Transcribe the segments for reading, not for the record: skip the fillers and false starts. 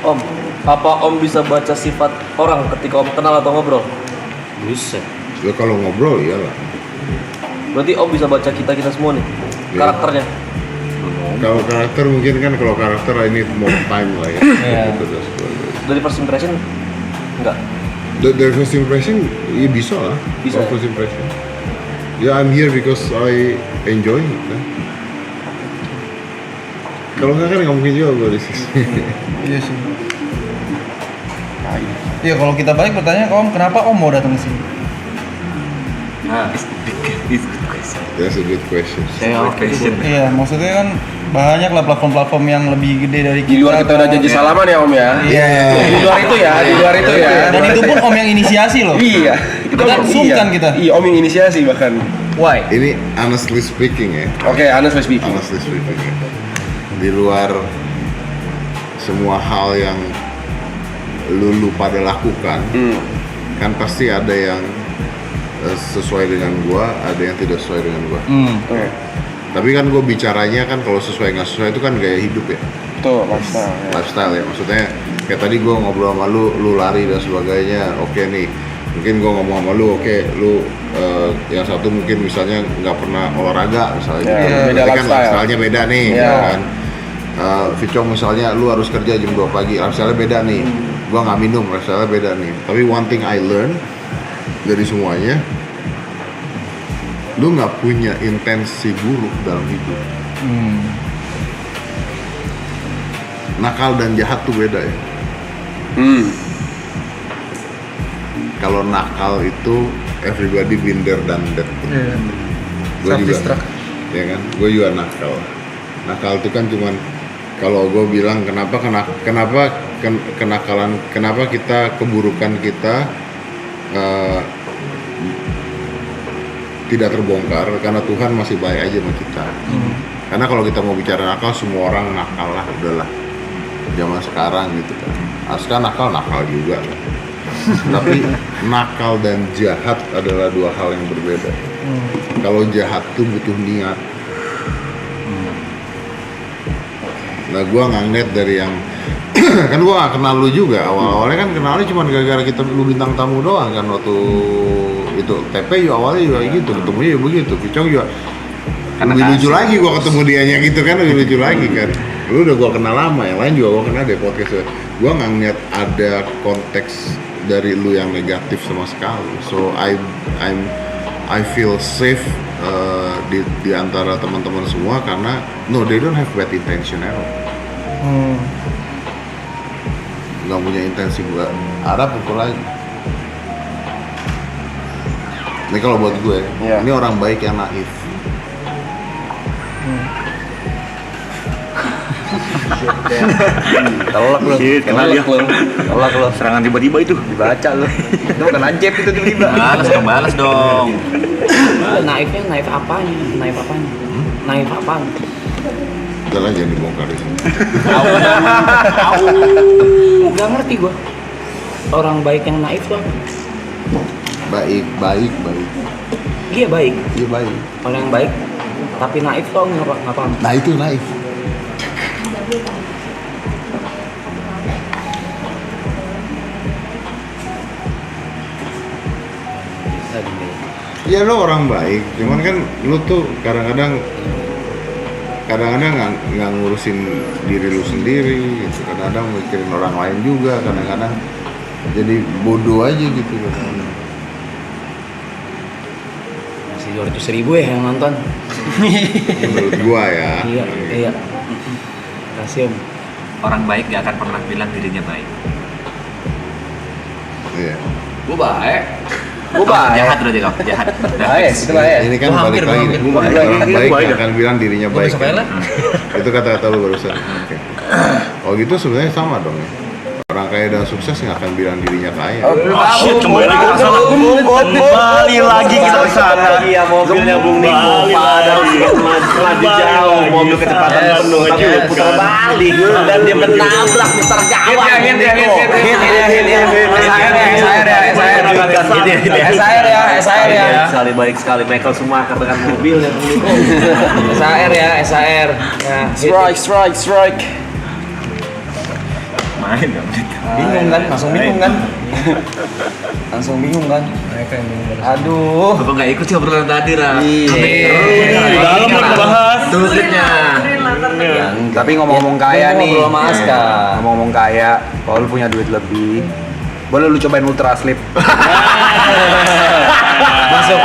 Om, apa Om bisa baca sifat orang ketika Om kenal atau ngobrol? Bisa. Ya kalau ngobrol iyalah. Berarti Om bisa baca kita semua nih, Iya. karakternya. Kalau karakter mungkin kan kalau karakter ini more time lah ya. Gitu, that's what it is. Dari first impression, enggak? Dari first impression, ya bisa lah. Bisa, Kalau ya? first impression. Ya I'm here because I enjoy it kan. Kalau nggak kan nggak mungkin juga gue di sini. Iya sih. Iya kalau kita balik bertanya ke Om, kenapa Om mau datang ke sini? Nah, it's good question. That's a good question. Iya, maksudnya kan banyak lah platform-platform yang lebih gede dari kita. Di luar kita udah janji salaman ya Om ya. Iya. Di luar itu ya, di luar itu ya. Dan itu pun Om yang inisiasi loh. Iya. Kita sungkan kita. Iya, Om yang inisiasi bahkan. Why? Ini honestly speaking ya. Oke, honestly speaking. Honestly speaking ya. Di luar semua hal yang lu pada lakukan, kan pasti ada yang sesuai dengan gua, ada yang tidak sesuai dengan gua. Oke. Tapi kan gua bicaranya kan kalau sesuai nggak sesuai itu kan gaya hidup ya, Tuh, lifestyle. Ya. lifestyle ya. Maksudnya kayak tadi gua ngobrol sama lu lari dan sebagainya. Oke nih, mungkin gua ngomong sama lu, oke lu yang satu mungkin misalnya nggak pernah olahraga misalnya, Ya, gitu. beda Berarti kan lifestyle. lifestyle-nya beda nih, Ya. gitu kan. Vicong misalnya lu harus kerja jam 2 pagi, lifestyle-nya beda nih. Gua nggak minum, lifestyle-nya beda nih. Tapi one thing I learn dari semuanya, lu nggak punya intensi buruk dalam hidup. Nakal dan jahat tuh beda ya. Kalau nakal itu everybody been there done that. Gue juga, ya kan? Gue juga nakal. Nakal itu kan cuman kalau gue bilang kenapa kita keburukan kita tidak terbongkar karena Tuhan masih baik aja sama kita. Karena kalau kita mau bicara nakal, semua orang nakal lah, udahlah. Zaman sekarang gitu kan. Aska nakal juga. Tapi nakal dan jahat adalah dua hal yang berbeda. Kalau jahat tuh butuh niat. Nah, gua nggak ngeliat dari yang kan gua gak kenal lu juga awalnya kan kenalnya cuma gara-gara kita lu bintang tamu doang kan waktu itu TP juga awalnya juga gitu, ketemunya juga begitu. Picong juga lebih lucu lagi gua ketemu dianya gitu kan, lebih lucu lagi kan. Lu udah gua kenal lama, yang lain juga gua kenal deh podcast. Gua nggak ngeliat ada konteks dari lu yang negatif sama sekali. So I feel safe di antara teman-teman semua karena no, they don't have bad intention at all. Nggak punya intensi buat Arab pukul lagi. Ini kalau buat gue, ini orang baik yang naif. Tolak lu. Kenal dia. Tolak lu. Serangan tiba-tiba itu. Dibaca lu. Itu bukan ajaib itu tiba-tiba. Balas dong. Naifnya naif apanya? Naif apanya? Naif apaan? Udah lah jangan dibongkar di sini. Gak ngerti gua. Orang baik yang naif tuh apa? Baik. Iya baik. Iya baik. Orang yang baik tapi naif tuh nggak paham. Nah itu naif. Ya lo orang baik, cuman kan lo tuh kadang-kadang nggak ngurusin diri lu sendiri, gitu. Kadang-kadang mikirin orang lain juga, kadang-kadang jadi bodoh aja gitu. Masih 200.000 ya yang nonton. Menurut gua ya. Iya. Kasih Om. Orang baik gak akan pernah bilang dirinya baik. Iya. Gua baik. Jahat berarti kau, jahat. Itu lah ya. Ini kan balik lagi nih. Orang baik nggak akan bilang dirinya baik. Itu kata-kata lu barusan. Oke. Oh gitu sebenarnya sama dong ya. Orang kaya dan sukses nggak akan bilang dirinya kaya. Shit, kembali lagi ke sana. Kembali lagi kita ke sana. Iya, mobilnya Bung Niko padahal melaju jauh, mobil kecepatan penuh, tapi lu putar balik dan dia menabrak Mister Gawang. SAR ya. Sekali baik sekali Michael Schumacher dengan mobilnya Bung Niko. SAR ya. Strike. Main dong. Bingung kan? Langsung bingung kan? Langsung bingung kan? Mereka yang bingung. Aduh. Bapak nggak ikut sih obrolan tadi, Ra. Dalam lah bahas. Tuh klipnya. Tapi ngomong-ngomong kaya nih. Ngobrol sama Aska. Ngomong-ngomong kaya, kalau lu punya duit lebih, boleh lu cobain Ultra Sleep.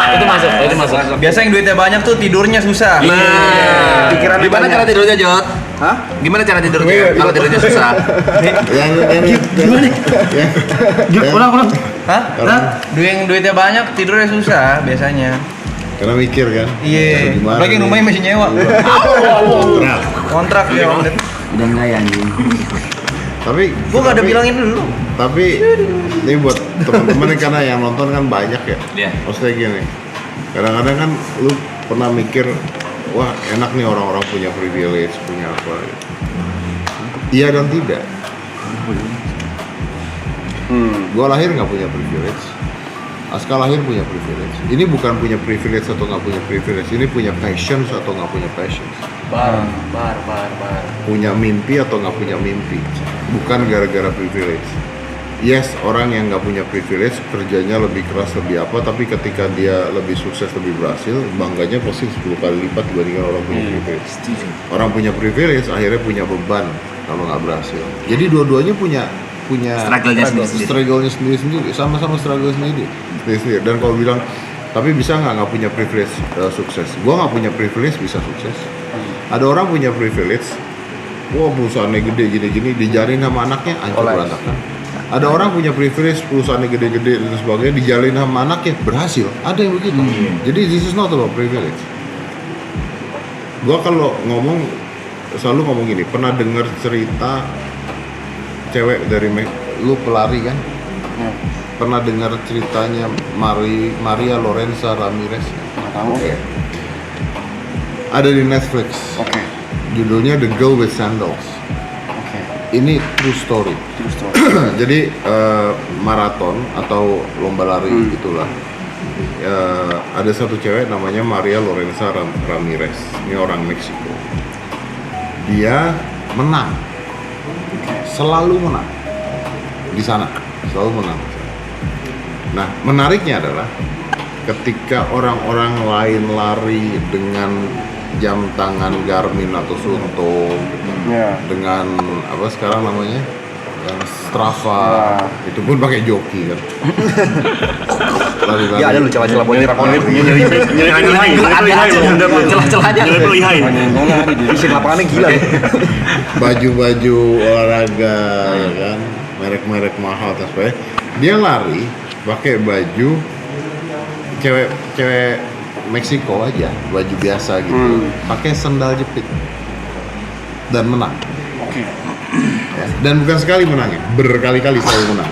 Itu masuk. Biasa yang duitnya banyak tuh tidurnya susah. Nah, Pikiran gimana banyak. cara tidurnya, Jot? Hah? Gimana cara tidurnya? Kalau tidurnya susah. Ulang. Hah? Duitnya banyak tidurnya susah biasanya. Karena mikir kan. Iya. Gimana Lagi nih? rumahnya masih nyewa. Kontrak. Kontrak ya. Udah enggak ya anjing. Tapi Gua nggak ada bilangin dulu. Tapi ini buat teman-teman nih, karena yang nonton kan banyak ya. Iya. Maksudnya gini, kadang-kadang kan lu pernah mikir, wah enak nih orang-orang punya privilege, punya apa gitu. Iya dan tidak. Gua lahir nggak punya privilege. Aska lahir punya privilege. Ini bukan punya privilege atau nggak punya privilege. Ini punya passion atau nggak punya passion. Bar. Punya mimpi atau nggak punya mimpi. Bukan gara-gara privilege. Yes, orang yang nggak punya privilege kerjanya lebih keras, lebih apa, tapi ketika dia lebih sukses, lebih berhasil, bangganya pasti 10 kali lipat dibandingkan orang punya privilege. Orang punya privilege akhirnya punya beban kalau nggak berhasil. Jadi dua-duanya punya Struggle-nya sendiri-sendiri. struggle-nya sendiri-sendiri, sama-sama struggle sendiri. Dan kalau bilang, tapi bisa nggak punya privilege sukses? Gua nggak punya privilege bisa sukses. Ada orang punya privilege, wah perusahaannya gede gini-gini, dijalin sama anaknya hancur berantakan. Ada orang punya privilege, perusahaannya gede-gede dan sebagainya, dijalin sama anaknya berhasil. Ada yang begitu. Jadi this is not about privilege. Gua kalau ngomong selalu ngomong gini, pernah dengar cerita cewek dari lu pelari kan? Pernah dengar ceritanya Maria Lorenza Ramirez? Nggak tahu. Ada di Netflix. Oke. Judulnya The Girl with Sandals. Oke. Ini true story. Terus tuh. Jadi maraton atau lomba lari gitulah. Ada satu cewek namanya Maria Lorenza Ramirez. Ini orang Meksiko. Dia menang. Selalu menang di sana, selalu menang. Nah, menariknya adalah ketika orang-orang lain lari dengan jam tangan Garmin atau Suunto, dengan apa sekarang namanya, yang Strava, itu pun pakai joki kan. Lari-lari. Ya ada lu celah-celah buat nyerang orang. Celah-celah aja. Isi lapangannya gila ya. Baju-baju olahraga ya kan, merek-merek mahal dan sebagainya. Dia lari pakai baju cewek Meksiko aja, baju biasa gitu, pakai sendal jepit dan menang. Ya, dan bukan sekali menangnya, berkali-kali selalu menang.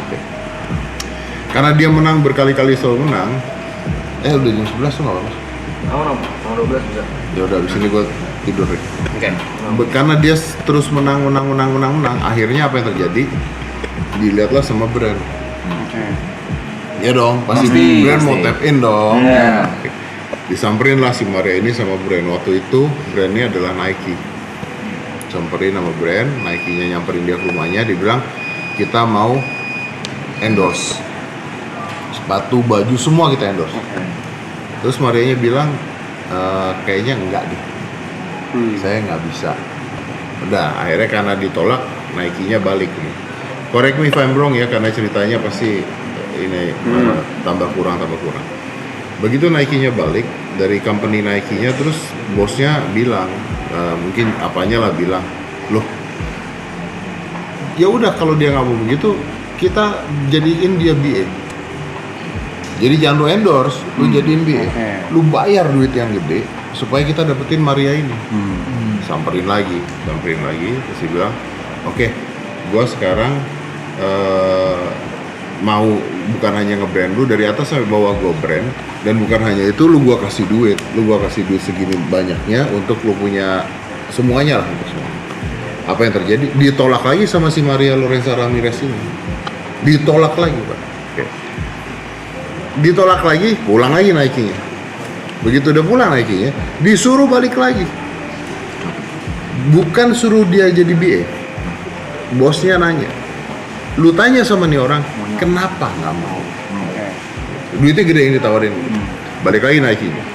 Karena dia menang berkali-kali selalu menang. Udah jam 11 tuh nggak apa-apa. Sama 12 bisa. Ya udah abis ini gue tidur deh. Oke. Karena dia terus menang, akhirnya apa yang terjadi? Dilihatlah sama brand. Ya dong, pasti brand mau tap in dong. Oke. Disamperin lah si Maria ini sama brand. Waktu itu brandnya adalah Nike. Samperin sama brand, Nike-nya nyamperin dia ke rumahnya, dibilang kita mau endorse sepatu, baju, semua kita endorse. Terus Marianya bilang kayaknya enggak deh, saya nggak bisa. Udah, akhirnya karena ditolak, Nike-nya balik nih. Correct me if I'm wrong ya, karena ceritanya pasti ini tambah kurang. Begitu Nike-nya balik dari company Nike-nya, terus bosnya bilang, mungkin apanya lah bilang, loh, ya udah kalau dia nggak mau begitu, kita jadiin dia BA. Jadi jangan lu endorse, lu jadiin BA. Lu bayar duit yang gede supaya kita dapetin Maria ini. Samperin lagi, terus dia bilang, oke, gua sekarang mau bukan hanya nge-brand lu dari atas sampai bawah, gua brand, dan bukan hanya itu, lu gua kasih duit segini banyaknya untuk lu punya semuanya lah, untuk semua. Apa yang terjadi? Ditolak lagi sama si Maria Lorenza Ramirez ini. Ditolak lagi, Pak. Ditolak lagi, pulang lagi Nike-nya. Begitu udah pulang Nike-nya, disuruh balik lagi. Bukan suruh dia jadi BA. Bosnya nanya, Lu tanya sama nih orang, kenapa nggak mau? Duitnya gede yang ditawarin. Balik lagi Nike-nya.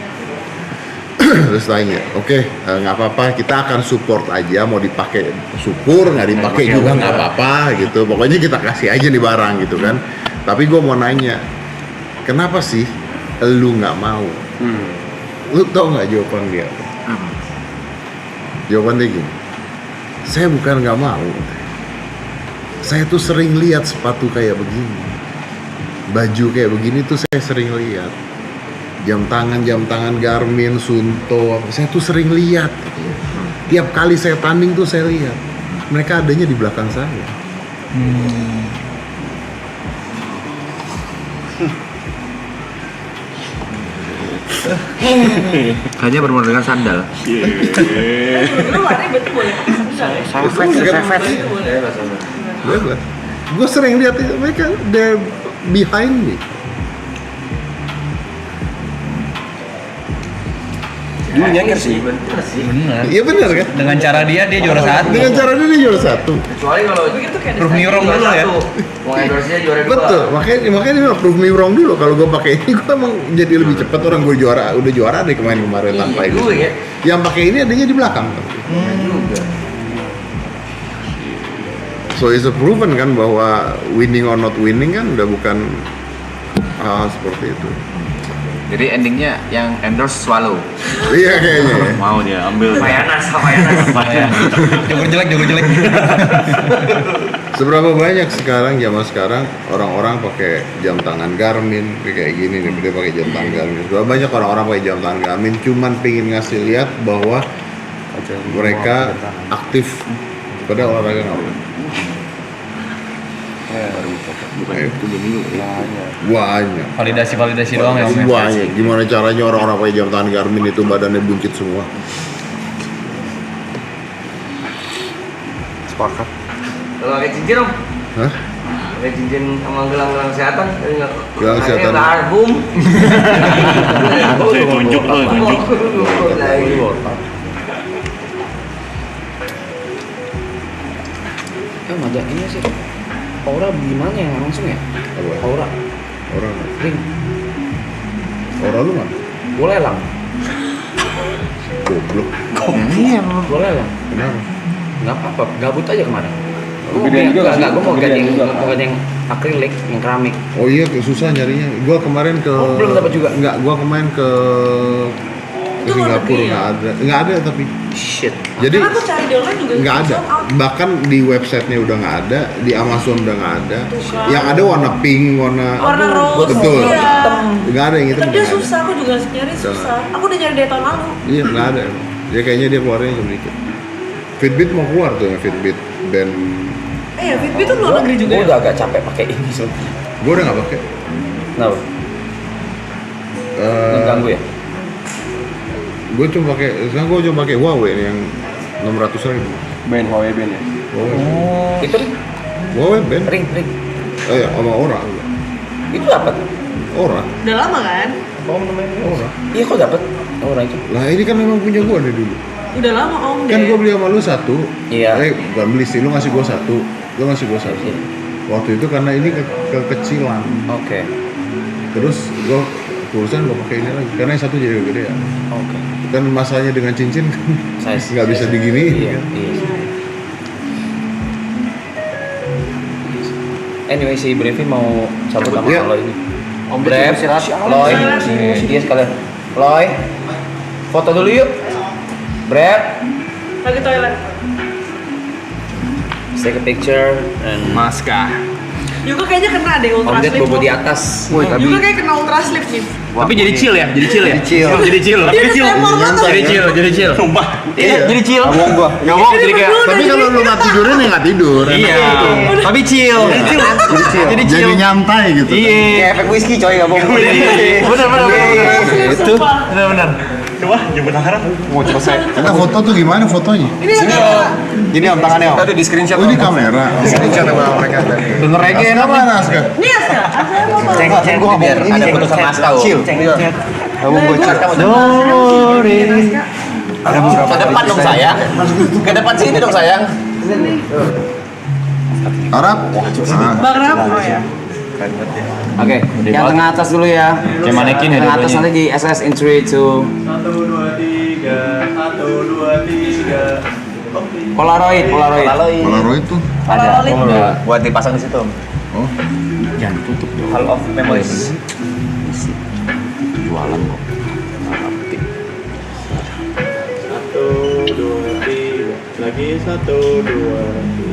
Terus tanya, oke, nggak apa-apa, kita akan support aja, mau dipakai syukur, nggak dipakai juga nggak apa-apa gitu. Pokoknya kita kasih aja nih barang gitu kan. Tapi gue mau nanya, kenapa sih lu nggak mau? Lu tau nggak jawaban dia? Jawaban dia gini, saya bukan nggak mau, saya tuh sering lihat sepatu kayak begini, baju kayak begini tuh saya sering lihat. Jam tangan Garmin, Sunto, saya tuh sering lihat. Tiap kali saya tanding tuh saya lihat. Mereka adanya di belakang saya. Kayaknya bermula dengan sandal. Lu warnanya berarti boleh pakai sandal. Gue sering lihat mereka, they're behind me. Dulu nyengir sih. Bener. Iya benar kan? Dengan cara dia juara satu. Dengan cara dia juara satu. Kecuali kalau Begitu kayak Proof me wrong dulu ya. mau endorse-nya juara 2. Betul, makanya dia prove me wrong dulu. Kalau gue pakai ini, gue emang jadi lebih cepat. Orang gue udah juara deh kemarin tanpa ini. Ya. Yang pakai ini adanya di belakang. So it's a proven kan bahwa winning or not winning kan udah bukan hal seperti itu. Jadi endingnya yang endorse Swallow. Iya kayaknya ya. Mau dia ambil. Mayanas. Joker jelek. Seberapa banyak zaman sekarang orang-orang pakai jam tangan Garmin kayak gini nih, dia pakai jam tangan Garmin. Seberapa banyak orang-orang pakai jam tangan Garmin cuman pengen ngasih lihat bahwa mereka aktif pada olahraga nggak? Banyak. Validasi doang ya Om. Banyak. Gimana caranya orang-orang pakai jam tangan Garmin itu badannya buncit semua? Sepakat. Kalau pakai cincin Om? Hah? Pakai cincin sama gelang-gelang kesehatan? Gelang kesehatan. Udah album. Tunjuk. Ada ini sih. Aura gimana ya langsung ya? Apa? Aura Orang ring. orang lu mana? Boleh lang. Goblok. Boleh lang. Kenapa? Nggak apa-apa, gabut aja kemarin. Gue mau ganti yang akrilik, yang keramik. Oh iya, susah nyarinya. Gua kemarin ke Belum dapat juga. Enggak, gua kemarin ke Itu luar Singapura negeri ya? nggak ada tapi Shit. jadi Karena aku cari di online juga nggak ada, sold out. bahkan di websitenya udah nggak ada, di Amazon udah nggak ada, kan. yang ada warna pink, Warna rose, betul, iya. nggak ada yang itu. Tapi dia susah, aku juga nyari susah. Aku udah nyari dari tahun lalu. Iya nggak ada, dia kayaknya dia keluarnya sedikit. Fitbit mau keluar tuh ya, Fitbit band. Ya Fitbit tuh luar negeri juga Gue ya. udah agak capek pakai ini soalnya. Gue udah nggak pakai. Kenapa? Mengganggu ya? Gue cuma pakai, sekarang gue cuma pakai Huawei nih yang 600.000. Band Huawei band ya. Huawei. Itu ring, Huawei band. ring. Oh ya, sama Ora. Itu dapat. Ora. Udah lama kan? Ora. Iya kok dapat? Orang itu. Lah ini kan memang punya gue dari dulu. Udah lama Om Kan deh. gue beli sama lu satu. Iya. Bukan beli sih, lu ngasih gue satu. Lu ngasih gue satu. Iya. Waktu itu karena ini kekecilan. Oke. Terus gue urusan gue pakai ini lagi. Karena yang satu jadi gede ya. Oke. Kan masalahnya dengan cincin kan Size. nggak bisa diginiin. Iya. Kan? Iya. Anyway, si Brevi mau cabut sama Iya. Loy ini. Om Brev, Loy, dia sekalian. Loy, foto dulu yuk. Brev, Lagi toilet. take a picture and Maska. Juga kayaknya kena deh Om ultra Ded slip. bobo di Om. atas. Juga kayak kena ultra slip nih. Tapi jadi chill ya, jadi chill ya. chill. Jadi chill. Dia udah tremor banget. Jadi chill. Sumpah. Iya, jadi chill. Ngomong gua. Ngomong jadi kayak. Tapi kalau lu nggak tidurin ya nggak tidur. Iya. Tapi chill. Jadi chill. Jadi nyantai gitu. Iya. Kayak efek whisky coy, enggak bohong. Benar. Itu. Benar. Coba jemput harap. Mau coba saya. Kita foto tuh gimana fotonya? Ini agak Ini Om tangannya Om. Tadi di screenshot. Oh ini kamera. Screenshot sama mereka tadi. Denger reggae enak. Mana Aska? ini Aska. Aska mau foto. Ceng gua Biar ngomong ada ini putusan Aska. chill. Kamu gua chill. Ke depan dong sayang. Ke depan sini dong sayang. Arab? Bang Rap. Oh ya. Oke, yang tengah atas dulu ya. Kayak manekin ya Tengah atas dua-duanya. nanti di SS in 3, 2. 1, 2, 3. Polaroid. Polaroid tuh. Polaroid. Buat dipasang di situ. Oh, Hall of Memories. Jualan kok. 1, 2, 3. Lagi 1, 2, 3.